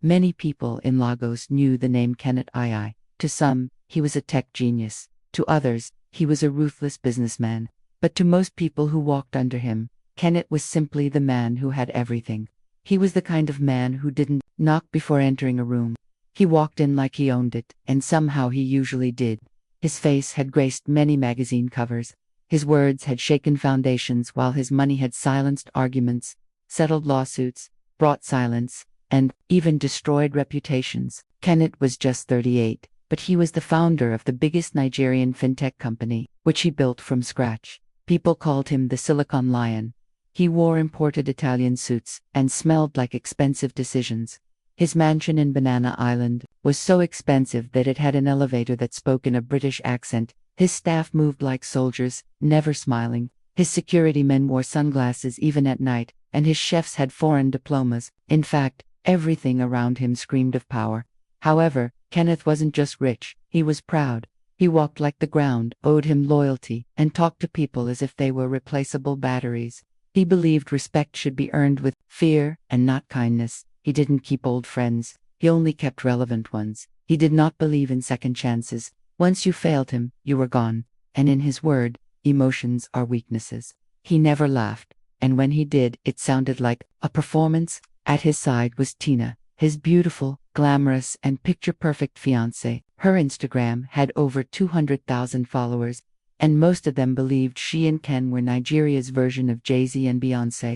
Many people in Lagos knew the name Kenneth Aayi. To some, he was a tech genius. To others, he was a ruthless businessman. But to most people who walked under him, Kenneth was simply the man who had everything. He was the kind of man who didn't knock before entering a room. He walked in like he owned it, and somehow he usually did. His face had graced many magazine covers. His words had shaken foundations while his money had silenced arguments, settled lawsuits, brought silence, and even destroyed reputations. Kenneth was just 38, but he was the founder of the biggest Nigerian fintech company, which he built from scratch. People called him the Silicon Lion. He wore imported Italian suits and smelled like expensive decisions. His mansion in Banana Island was so expensive that it had an elevator that spoke in a British accent. His staff moved like soldiers, never smiling. His security men wore sunglasses even at night, and his chefs had foreign diplomas. In fact, everything around him screamed of power. However, Kenneth wasn't just rich, he was proud. He walked like the ground owed him loyalty, and talked to people as if they were replaceable batteries. He believed respect should be earned with fear and not kindness. He didn't keep old friends, he only kept relevant ones. He did not believe in second chances. Once you failed him, you were gone. And in his word, emotions are weaknesses. He never laughed, and when he did, it sounded like a performance. At his side was Tina, his beautiful, glamorous, and picture-perfect fiancée. Her Instagram had over 200,000 followers, and most of them believed she and Ken were Nigeria's version of Jay-Z and Beyoncé.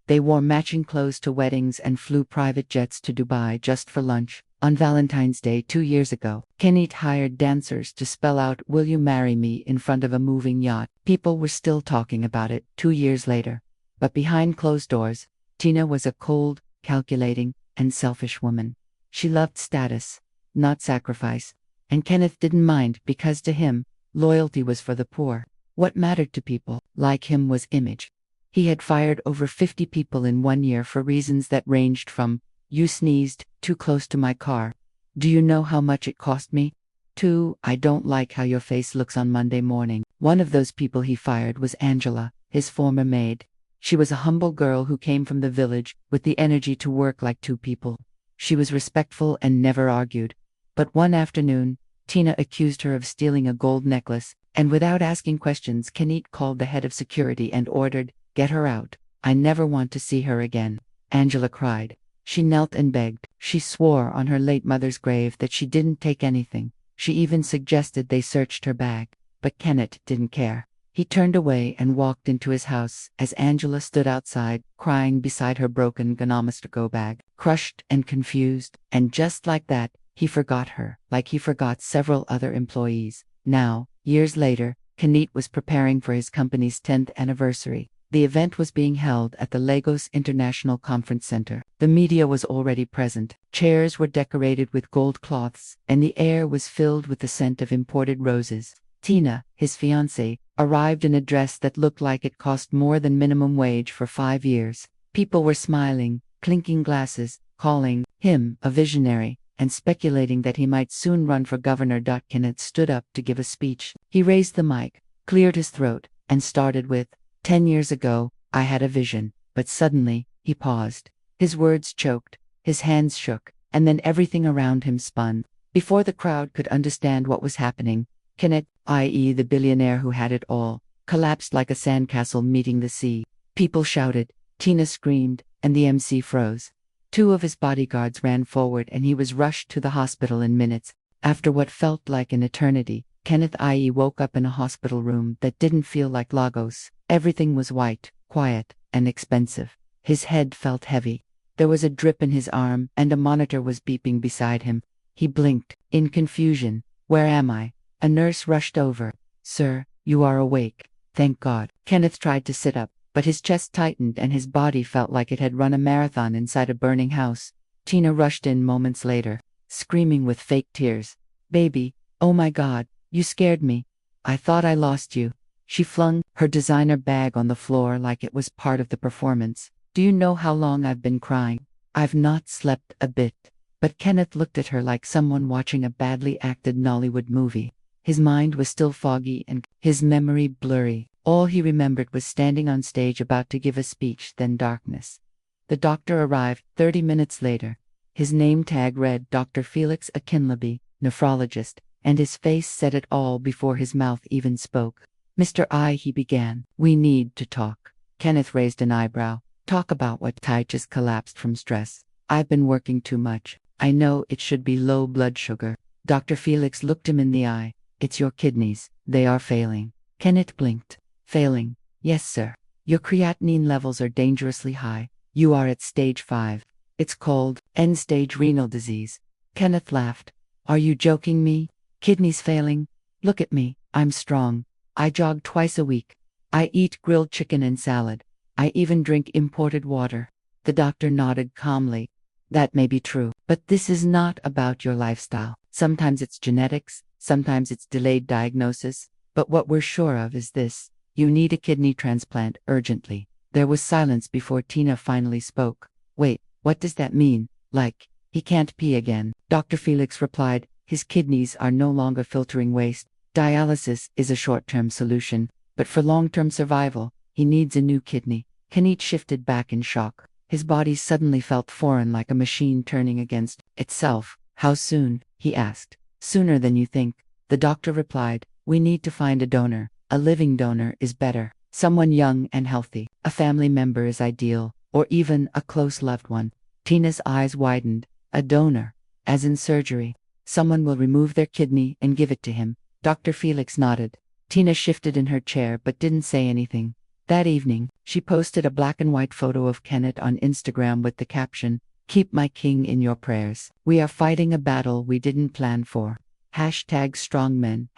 They wore matching clothes to weddings and flew private jets to Dubai just for lunch. On Valentine's Day 2 years ago, Kenneth hired dancers to spell out "Will you marry me" in front of a moving yacht. People were still talking about it 2 years later. But behind closed doors, Tina was a cold, calculating, and selfish woman. She loved status, not sacrifice. And Kenneth didn't mind because to him, loyalty was for the poor. What mattered to people like him was image. He had fired over 50 people in 1 year for reasons that ranged from, "You sneezed too close to my car," "Do you know how much it cost me?" to, "I don't like how your face looks on Monday morning." One of those people he fired was Angela, his former maid. She was a humble girl who came from the village with the energy to work like two people. She was respectful and never argued. But one afternoon, Tina accused her of stealing a gold necklace, and without asking questions, Kenneth called the head of security and ordered, "Get her out. I never want to see her again." Angela cried. She knelt and begged. She swore on her late mother's grave that she didn't take anything. She even suggested they searched her bag. But Kenneth didn't care. He turned away and walked into his house as Angela stood outside, crying beside her broken glamorously bag, crushed and confused. And just like that, he forgot her, like he forgot several other employees. Now, years later, Kenneth was preparing for his company's 10th anniversary. The event was being held at the Lagos International Conference Center. The media was already present. Chairs were decorated with gold cloths, and the air was filled with the scent of imported roses. Tina, his fiancée, arrived in a dress that looked like it cost more than minimum wage for 5 years. People were smiling, clinking glasses, calling him a visionary, and speculating that he might soon run for governor. Kenneth stood up to give a speech. He raised the mic, cleared his throat, and started with, "10 years ago, I had a vision," but suddenly, he paused. His words choked, his hands shook, and then everything around him spun. Before the crowd could understand what was happening, Kenneth Aayi, the billionaire who had it all, collapsed like a sandcastle meeting the sea. People shouted, Tina screamed, and the MC froze. 2 of his bodyguards ran forward and he was rushed to the hospital in minutes. After what felt like an eternity, Kenneth Aayi woke up in a hospital room that didn't feel like Lagos. Everything was white, quiet, and expensive. His head felt heavy. There was a drip in his arm, and a monitor was beeping beside him. He blinked, in confusion. "Where am I?" A nurse rushed over. "Sir, you are awake. Thank God." Kenneth tried to sit up, but his chest tightened and his body felt like it had run a marathon inside a burning house. Tina rushed in moments later, screaming with fake tears. "Baby, oh my God, you scared me. I thought I lost you." She flung her designer bag on the floor like it was part of the performance. "Do you know how long I've been crying? I've not slept a bit." But Kenneth looked at her like someone watching a badly acted Nollywood movie. His mind was still foggy and his memory blurry. All he remembered was standing on stage about to give a speech, then darkness. The doctor arrived 30 minutes later. His name tag read Dr. Felix Akinlaby, nephrologist, and his face said it all before his mouth even spoke. "Mr. I," he began, "we need to talk." Kenneth raised an eyebrow. "Talk about what?" Ty just collapsed from stress. "I've been working too much. I know it should be low blood sugar." Dr. Felix looked him in the eye. "It's your kidneys. They are failing." Kenneth blinked. "Failing? Yes, sir. Your creatinine levels are dangerously high. You are at stage 5. It's called end-stage renal disease." Kenneth laughed. "Are you joking me? Kidneys failing? Look at me. I'm strong. I jog twice a week. I eat grilled chicken and salad. I even drink imported water." The doctor nodded calmly. "That may be true, but this is not about your lifestyle. Sometimes it's genetics, sometimes it's delayed diagnosis, but what we're sure of is this: you need a kidney transplant urgently." There was silence before Tina finally spoke. "Wait, what does that mean? Like, he can't pee again?" Dr. Felix replied, "His kidneys are no longer filtering waste. Dialysis is a short-term solution, but for long-term survival, he needs a new kidney." Kenneth shifted back in shock. His body suddenly felt foreign, like a machine turning against itself. "How soon?" he asked. "Sooner than you think," the doctor replied. "We need to find a donor. A living donor is better. Someone young and healthy. A family member is ideal, or even a close loved one." Tina's eyes widened. "A donor? As in surgery? Someone will remove their kidney and give it to him?" Dr. Felix nodded. Tina shifted in her chair but didn't say anything. That evening, she posted a black and white photo of Kenneth on Instagram with the caption, "Keep my king in your prayers. We are fighting a battle we didn't plan for. #strongmen,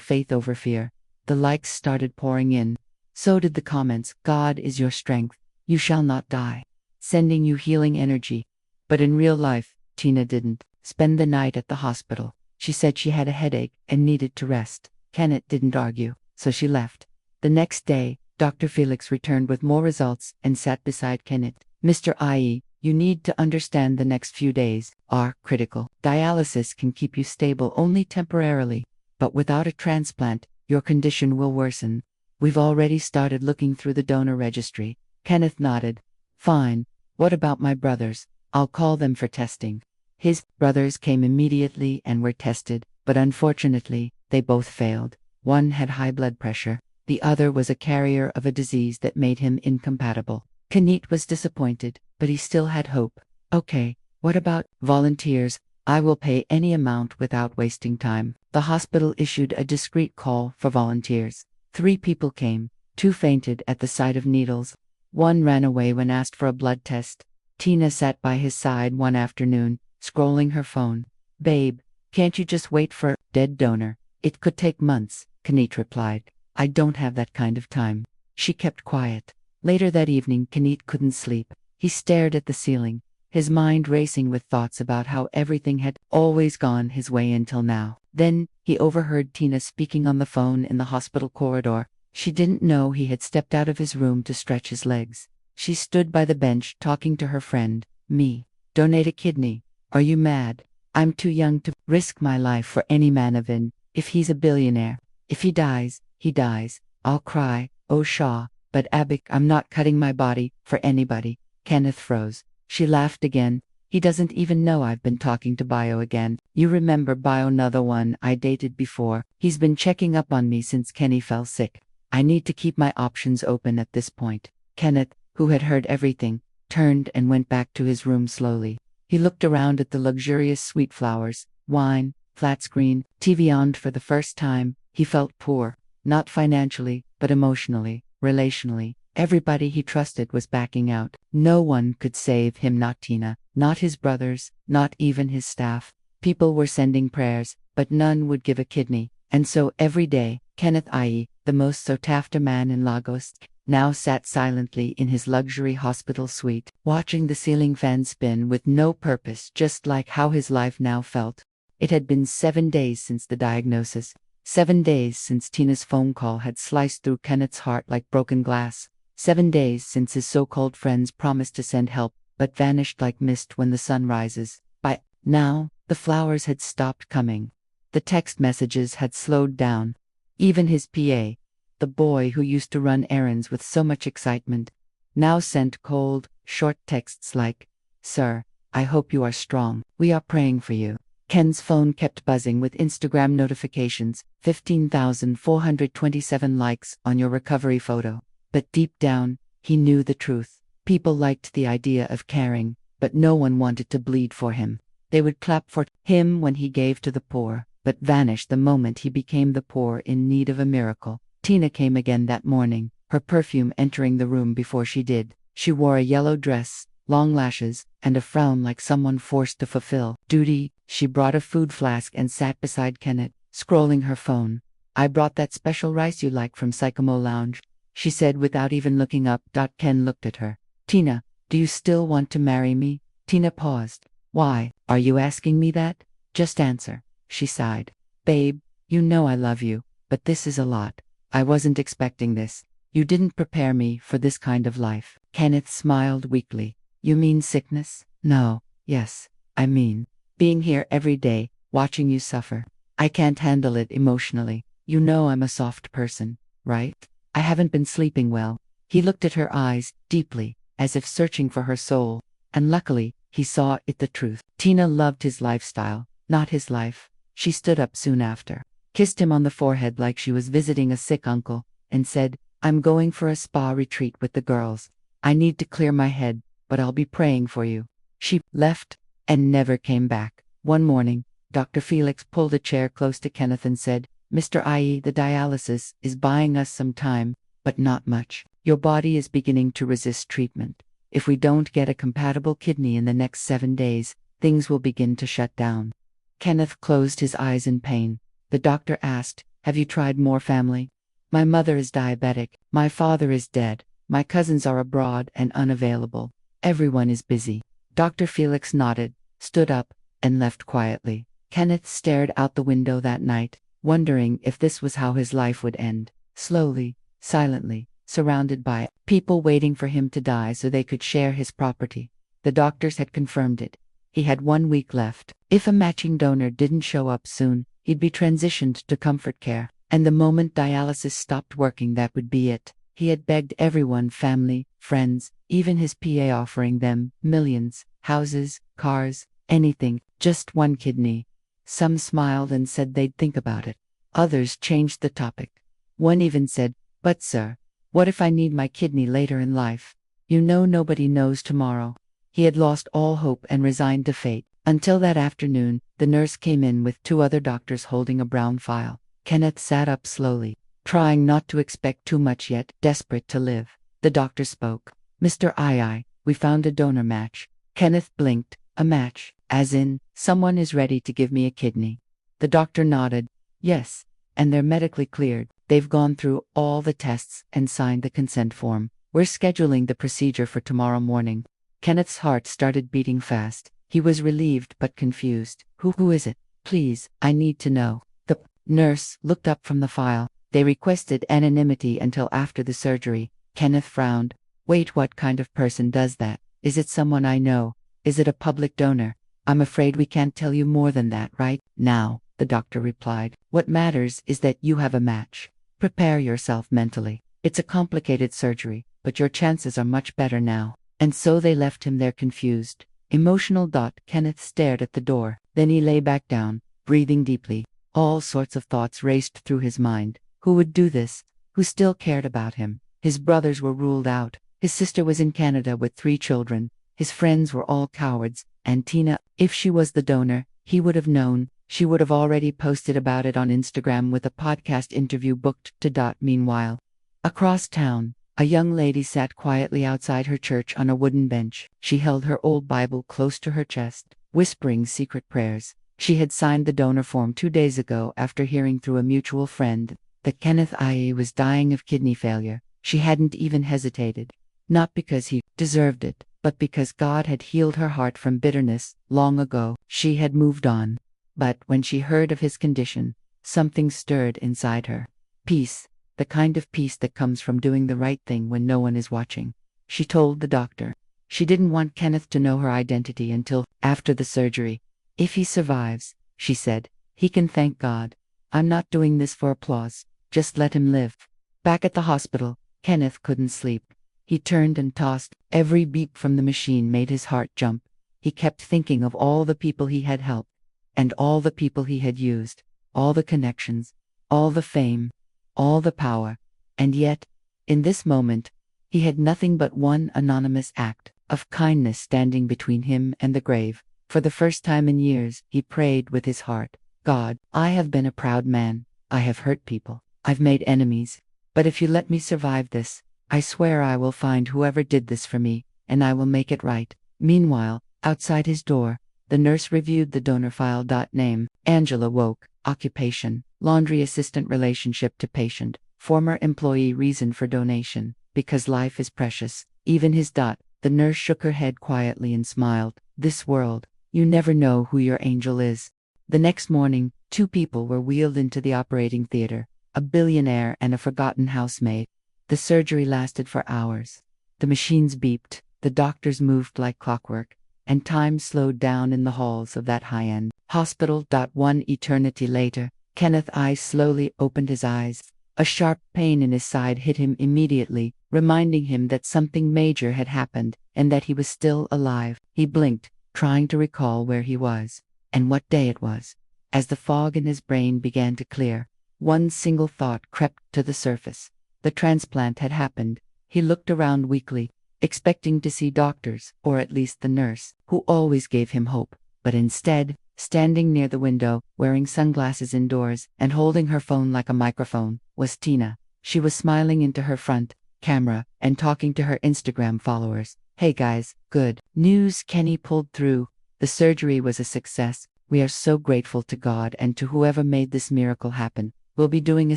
#faith over fear." The likes started pouring in. So did the comments. "God is your strength. You shall not die. Sending you healing energy." But in real life, Tina didn't spend the night at the hospital. She said she had a headache and needed to rest. Kenneth didn't argue, so she left. The next day, Dr. Felix returned with more results and sat beside Kenneth. "Mr. Aayi, you need to understand the next few days are critical. Dialysis can keep you stable only temporarily, but without a transplant, your condition will worsen. We've already started looking through the donor registry." Kenneth nodded. "Fine. What about my brothers? I'll call them for testing." His brothers came immediately and were tested, but unfortunately, they both failed. One had high blood pressure. The other was a carrier of a disease that made him incompatible. Kenneth was disappointed, but he still had hope. "Okay, what about volunteers? I will pay any amount without wasting time." The hospital issued a discreet call for volunteers. 3 people came. 2 fainted at the sight of needles. 1 ran away when asked for a blood test. Tina sat by his side one afternoon, scrolling her phone. "Babe, can't you just wait for dead donor? It could take months," Kenneth replied. "I don't have that kind of time." She kept quiet. Later that evening, Kenneth couldn't sleep. He stared at the ceiling, his mind racing with thoughts about how everything had always gone his way until now. Then, he overheard Tina speaking on the phone in the hospital corridor. She didn't know he had stepped out of his room to stretch his legs. She stood by the bench talking to her friend. "Me? Donate a kidney? Are you mad? I'm too young to risk my life for any man of in. If he's a billionaire. If he dies, he dies. I'll cry, oh Shaw, but Abik, I'm not cutting my body for anybody." Kenneth froze. She laughed again. "He doesn't even know I've been talking to Bio again. You remember Bio, another one I dated before? He's been checking up on me since Kenny fell sick. I need to keep my options open at this point." Kenneth, who had heard everything, turned and went back to his room slowly. He looked around at the luxurious sweet flowers, wine, flat screen, TV on. For the first time, he felt poor. Not financially, but emotionally, relationally. Everybody he trusted was backing out. No one could save him, not Tina, not his brothers, not even his staff. People were sending prayers, but none would give a kidney. And so every day, Kenneth Aayi, the most sought-after man in Lagos, now sat silently in his luxury hospital suite, watching the ceiling fan spin with no purpose, just like how his life now felt. It had been 7 days since the diagnosis. 7 days since Tina's phone call had sliced through Kenneth's heart like broken glass. 7 days since his so-called friends promised to send help, but vanished like mist when the sun rises. By now, the flowers had stopped coming. The text messages had slowed down. Even his PA, the boy who used to run errands with so much excitement, now sent cold, short texts like, "Sir, I hope you are strong. We are praying for you. Ken's phone kept buzzing with Instagram notifications, 15,427 likes on your recovery photo. But deep down, he knew the truth. People liked the idea of caring, but no one wanted to bleed for him. They would clap for him when he gave to the poor, but vanish the moment he became the poor in need of a miracle. Tina came again that morning, her perfume entering the room before she did. She wore a yellow dress, long lashes, and a frown like someone forced to fulfill duty. She brought a food flask and sat beside Kenneth, scrolling her phone. I brought that special rice you like from Sycamore Lounge, she said without even looking up. Ken looked at her. Tina, do you still want to marry me? Tina paused. Why are you asking me that? Just answer, she sighed. Babe, you know I love you, but this is a lot. I wasn't expecting this. You didn't prepare me for this kind of life. Kenneth smiled weakly. You mean sickness? No, yes, I mean being here every day, watching you suffer. I can't handle it emotionally. You know I'm a soft person, right? I haven't been sleeping well. He looked at her eyes, deeply, as if searching for her soul, and luckily, he saw it the truth. Tina loved his lifestyle, not his life. She stood up soon after, kissed him on the forehead like she was visiting a sick uncle, and said, I'm going for a spa retreat with the girls. I need to clear my head, but I'll be praying for you. She left and never came back. One morning, Dr. Felix pulled a chair close to Kenneth and said, Mr. Aayi, the dialysis is buying us some time, but not much. Your body is beginning to resist treatment. If we don't get a compatible kidney in the next 7 days, things will begin to shut down. Kenneth closed his eyes in pain. The doctor asked, Have you tried more family? My mother is diabetic. My father is dead. My cousins are abroad and unavailable. Everyone is busy. Dr. Felix nodded, stood up, and left quietly. Kenneth stared out the window that night, wondering if this was how his life would end. Slowly, silently, surrounded by people waiting for him to die so they could share his property. The doctors had confirmed it. He had 1 week left. If a matching donor didn't show up soon, he'd be transitioned to comfort care. And the moment dialysis stopped working, that would be it. He had begged everyone, family, friends, even his PA, offering them millions, houses, cars, anything, just 1 kidney. Some smiled and said they'd think about it. Others changed the topic. One even said, But sir, what if I need my kidney later in life? You know nobody knows tomorrow. He had lost all hope and resigned to fate. Until that afternoon, the nurse came in with 2 other doctors holding a brown file. Kenneth sat up slowly, trying not to expect too much yet desperate to live. The doctor spoke. Mr. Aayi, we found a donor match. Kenneth blinked. A match, as in, someone is ready to give me a kidney. The doctor nodded. Yes, and they're medically cleared. They've gone through all the tests and signed the consent form. We're scheduling the procedure for tomorrow morning. Kenneth's heart started beating fast. He was relieved but confused. Who is it? Please, I need to know. The nurse looked up from the file. They requested anonymity until after the surgery. Kenneth frowned. Wait, what kind of person does that? Is it someone I know? Is it a public donor? I'm afraid we can't tell you more than that right now, the doctor replied. What matters is that you have a match. Prepare yourself mentally. It's a complicated surgery, but your chances are much better now. And so they left him there confused, emotional. Kenneth stared at the door. Then he lay back down, breathing deeply. All sorts of thoughts raced through his mind. Who would do this? Who still cared about him? His brothers were ruled out. His sister was in Canada with 3 children. His friends were all cowards, and Tina, if she was the donor, he would have known. She would have already posted about it on Instagram with a podcast interview booked to. Meanwhile, across town, a young lady sat quietly outside her church on a wooden bench. She held her old Bible close to her chest, whispering secret prayers. She had signed the donor form 2 days ago after hearing through a mutual friend that Kenneth Aayi was dying of kidney failure. She hadn't even hesitated. Not because he deserved it, but because God had healed her heart from bitterness long ago. She had moved on. But when she heard of his condition, something stirred inside her. Peace, the kind of peace that comes from doing the right thing when no one is watching. She told the doctor. She didn't want Kenneth to know her identity until after the surgery. If he survives, she said, he can thank God. I'm not doing this for applause. Just let him live. Back at the hospital, Kenneth couldn't sleep. He turned and tossed. Every beep from the machine made his heart jump. he kept thinking of all the people he had helped, and all the people he had used, all the connections, all the fame, all the power, and yet, in this moment, he had nothing but one anonymous act of kindness standing between him and the grave. For the first time in years, he prayed with his heart, God, I have been a proud man, I have hurt people, I've made enemies, but if you let me survive this, I swear I will find whoever did this for me, and I will make it right. Meanwhile, outside his door, the nurse reviewed the donor file. Name, Angela Woke, occupation, laundry assistant, relationship to patient, former employee, reason for donation, because life is precious, even his. The nurse shook her head quietly and smiled. This world, you never know who your angel is. The next morning, two people were wheeled into the operating theater, a billionaire and a forgotten housemaid. The surgery lasted for hours. The machines beeped, the doctors moved like clockwork, and time slowed down in the halls of that high-end hospital. 1 eternity later, Kenneth Aayi slowly opened his eyes. A sharp pain in his side hit him immediately, reminding him that something major had happened and that he was still alive. He blinked, trying to recall where he was and what day it was. As the fog in his brain began to clear, one single thought crept to the surface. The transplant had happened. He looked around weakly, expecting to see doctors, or at least the nurse, who always gave him hope. But instead, standing near the window, wearing sunglasses indoors, and holding her phone like a microphone, was Tina. She was smiling into her front camera and talking to her Instagram followers. Hey guys, good news, Kenny pulled through. The surgery was a success. We are so grateful to God and to whoever made this miracle happen. We'll be doing a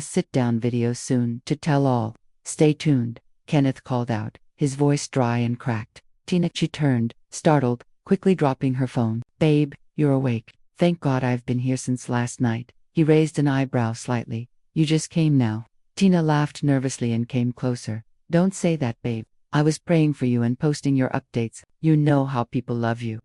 sit-down video soon to tell all. Stay tuned, Kenneth called out, his voice dry and cracked. Tina, she turned, startled, quickly dropping her phone. Babe, you're awake. Thank God I've been here since last night. He raised an eyebrow slightly. You just came now. Tina laughed nervously and came closer. Don't say that, babe. I was praying for you and posting your updates. You know how people love you.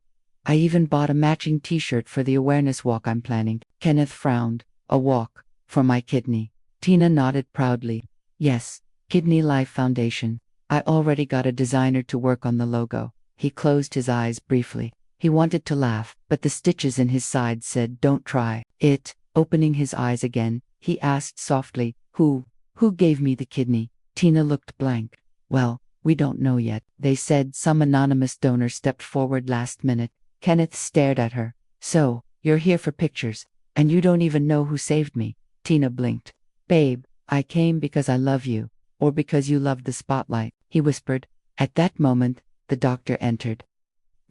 I even bought a matching t-shirt for the awareness walk I'm planning. Kenneth frowned. A walk? For my kidney? Tina nodded proudly. Yes, Kidney Life Foundation. I already got a designer to work on the logo. He closed his eyes briefly. He wanted to laugh, but the stitches in his side said don't try it. Opening his eyes again, he asked softly, Who gave me the kidney? Tina looked blank. Well, we don't know yet. They said some anonymous donor stepped forward last minute. Kenneth stared at her. So, you're here for pictures, and you don't even know who saved me? Tina blinked. Babe, I came because I love you, or because you love the spotlight, he whispered. At that moment, the doctor entered.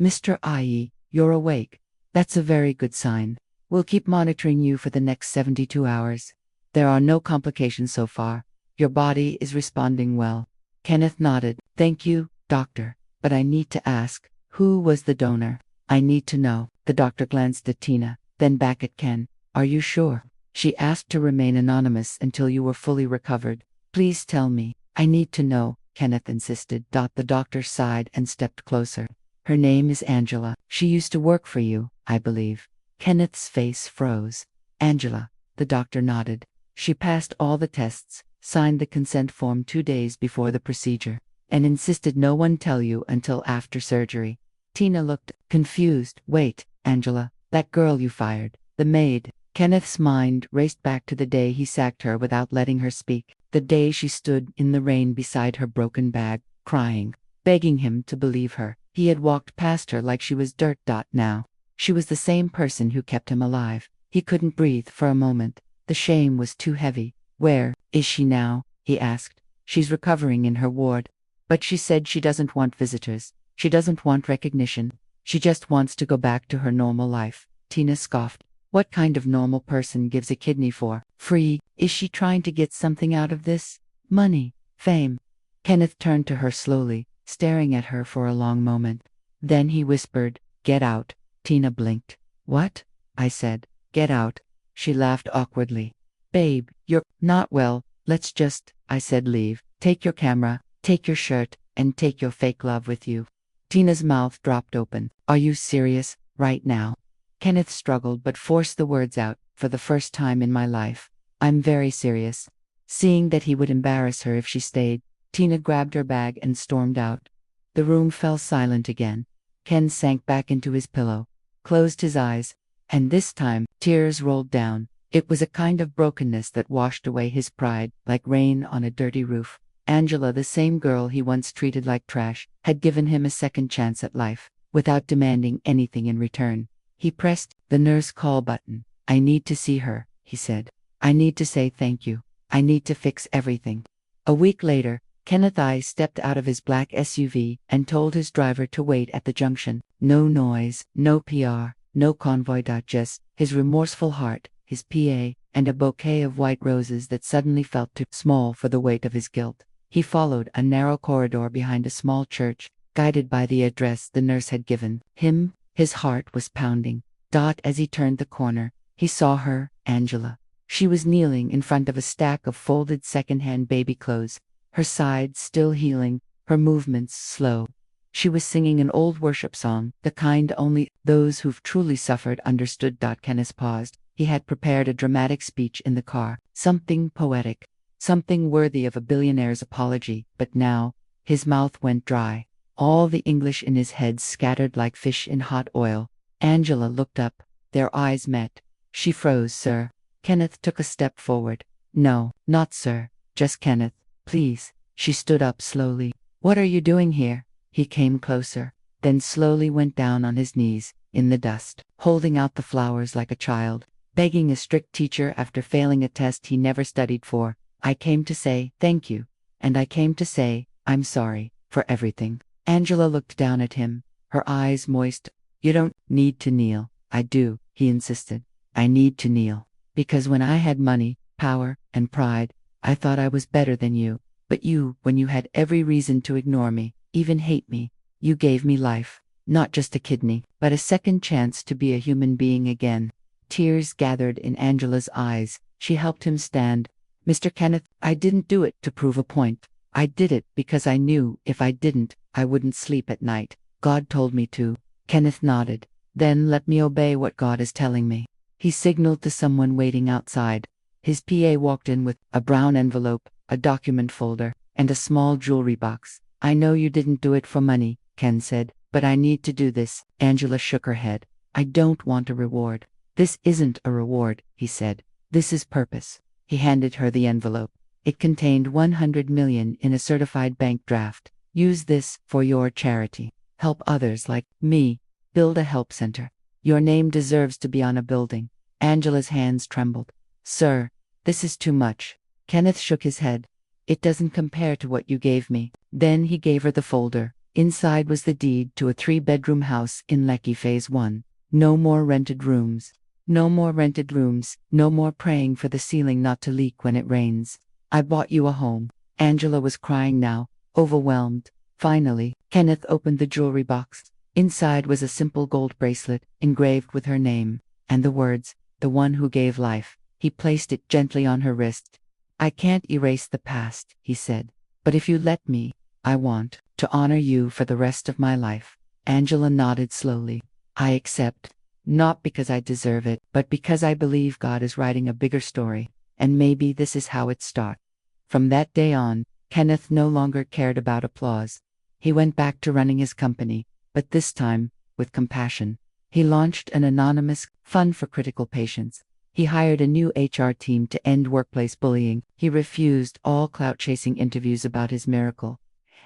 Mr. Aayi, you're awake. That's a very good sign. We'll keep monitoring you for the next 72 hours. There are no complications so far. Your body is responding well. Kenneth nodded. Thank you, doctor. But I need to ask, who was the donor? I need to know. The doctor glanced at Tina, then back at Ken. Are you sure? She asked to remain anonymous until you were fully recovered. Please tell me. I need to know, Kenneth insisted. The doctor sighed and stepped closer. Her name is Angela. She used to work for you, I believe. Kenneth's face froze. Angela, the doctor nodded. She passed all the tests, signed the consent form 2 days before the procedure, and insisted no one tell you until after surgery. Tina looked confused. Wait, Angela, that girl you fired, the maid. Kenneth's mind raced back to the day he sacked her without letting her speak, the day she stood in the rain beside her broken bag, crying, begging him to believe her. He had walked past her like she was dirt. Now, she was the same person who kept him alive. He couldn't breathe for a moment. The shame was too heavy. Where is she now? He asked. She's recovering in her ward. But she said she doesn't want visitors. She doesn't want recognition. She just wants to go back to her normal life. Tina scoffed. What kind of normal person gives a kidney for free? Is she trying to get something out of this? Money? Fame? Kenneth turned to her slowly, staring at her for a long moment. Then he whispered, Get out. Tina blinked. What? I said. Get out. She laughed awkwardly. Babe, you're not well. Let's just, I said, leave. Take your camera, take your shirt, and take your fake love with you. Tina's mouth dropped open. Are you serious, right now? Kenneth struggled but forced the words out. For the first time in my life, I'm very serious. Seeing that he would embarrass her if she stayed, Tina grabbed her bag and stormed out. The room fell silent again. Ken sank back into his pillow, closed his eyes, and this time, tears rolled down. It was a kind of brokenness that washed away his pride, like rain on a dirty roof. Angela, the same girl he once treated like trash, had given him a second chance at life, without demanding anything in return. He pressed the nurse call button. "I need to see her," he said. "I need to say thank you. I need to fix everything." A week later, Kenneth Aayi stepped out of his black SUV and told his driver to wait at the junction. No noise, no PR, no convoy. Just his remorseful heart, his PA, and a bouquet of white roses that suddenly felt too small for the weight of his guilt. He followed a narrow corridor behind a small church, guided by the address the nurse had given him. His heart was pounding. As he turned the corner, he saw her, Angela. She was kneeling in front of a stack of folded second-hand baby clothes, her sides still healing, her movements slow. She was singing an old worship song, the kind only those who've truly suffered understood. Kenneth paused. He had prepared a dramatic speech in the car, something poetic, something worthy of a billionaire's apology, but now, his mouth went dry. All the English in his head scattered like fish in hot oil. Angela looked up. Their eyes met. She froze. "Sir." Kenneth took a step forward. "No, not sir. Just Kenneth, please." She stood up slowly. "What are you doing here?" He came closer, then slowly went down on his knees, in the dust, holding out the flowers like a child, begging a strict teacher after failing a test he never studied for. "I came to say thank you. And I came to say I'm sorry for everything." Angela looked down at him, her eyes moist. "You don't need to kneel." "I do," he insisted. "I need to kneel. Because when I had money, power, and pride, I thought I was better than you. But you, when you had every reason to ignore me, even hate me, you gave me life. Not just a kidney, but a second chance to be a human being again." Tears gathered in Angela's eyes. She helped him stand. "Mr. Kenneth, I didn't do it to prove a point. I did it because I knew if I didn't, I wouldn't sleep at night. God told me to." Kenneth nodded. "Then let me obey what God is telling me." He signaled to someone waiting outside. His PA walked in with a brown envelope, a document folder, and a small jewelry box. "I know you didn't do it for money," Ken said, "but I need to do this." Angela shook her head. "I don't want a reward." "This isn't a reward," he said. "This is purpose." He handed her the envelope. It contained 100 million in a certified bank draft. "Use this for your charity. Help others like me. Build a help center. Your name deserves to be on a building." Angela's hands trembled. "Sir, this is too much." Kenneth shook his head. "It doesn't compare to what you gave me." Then he gave her the folder. Inside was the deed to a 3-bedroom house in Lekki Phase 1. No more rented rooms. No more rented rooms. No more praying for the ceiling not to leak when it rains. "I bought you a home." Angela was crying now, overwhelmed. Finally, Kenneth opened the jewelry box. Inside was a simple gold bracelet, engraved with her name, and the words, "The one who gave life." He placed it gently on her wrist. "I can't erase the past," he said, "but if you let me, I want to honor you for the rest of my life." Angela nodded slowly. "I accept. Not because I deserve it, but because I believe God is writing a bigger story, and maybe this is how it starts." From that day on, Kenneth no longer cared about applause. He went back to running his company, but this time, with compassion. He launched an anonymous fund for critical patients. He hired a new HR team to end workplace bullying. He refused all clout-chasing interviews about his miracle.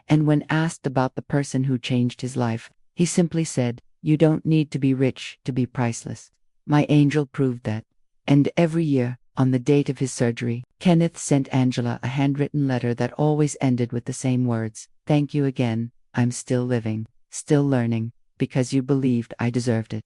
And when asked about the person who changed his life, he simply said, "You don't need to be rich to be priceless." My angel proved that. And every year, on the date of his surgery, Kenneth sent Angela a handwritten letter that always ended with the same words: "Thank you again. I'm still living, still learning, because you believed I deserved it."